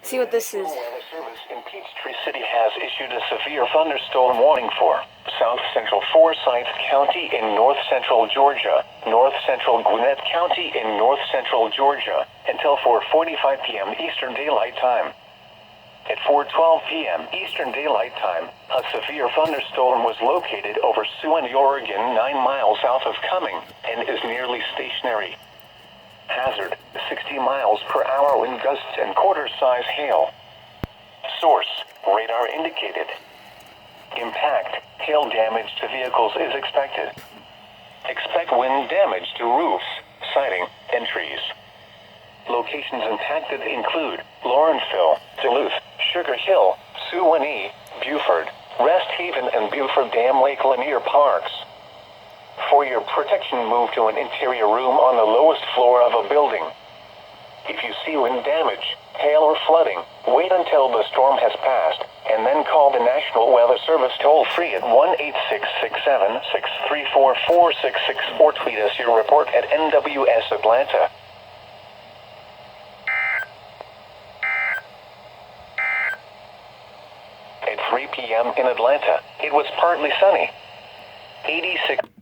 see what this is. Weather Service in Peachtree City has issued a severe thunderstorm warning for south central Forsyth County in north central Georgia, north central Gwinnett County in north central Georgia, until 4:45 p.m. Eastern Daylight Time. At 4:12 p.m. Eastern Daylight Time, a severe thunderstorm was located over Suwanee, Oregon, 9 miles south of Cumming, and is nearly stationary. Hazard, 60 miles per hour wind gusts and quarter-size hail. Source, radar indicated. Impact, hail damage to vehicles is expected. Expect wind damage to roofs, siding, and trees. Locations impacted include Lawrenceville, Duluth, Sugar Hill, Suwanee, Buford, Rest Haven, and Buford Dam Lake Lanier Parks. For your protection, move to an interior room on the lowest floor of a building. If you see wind damage, hail, or flooding, wait until the storm has passed, and then call the National Weather Service toll-free at 1-866-7-634-4666 or tweet us your report at NWS Atlanta. At 3 p.m. in Atlanta, it was partly sunny. 86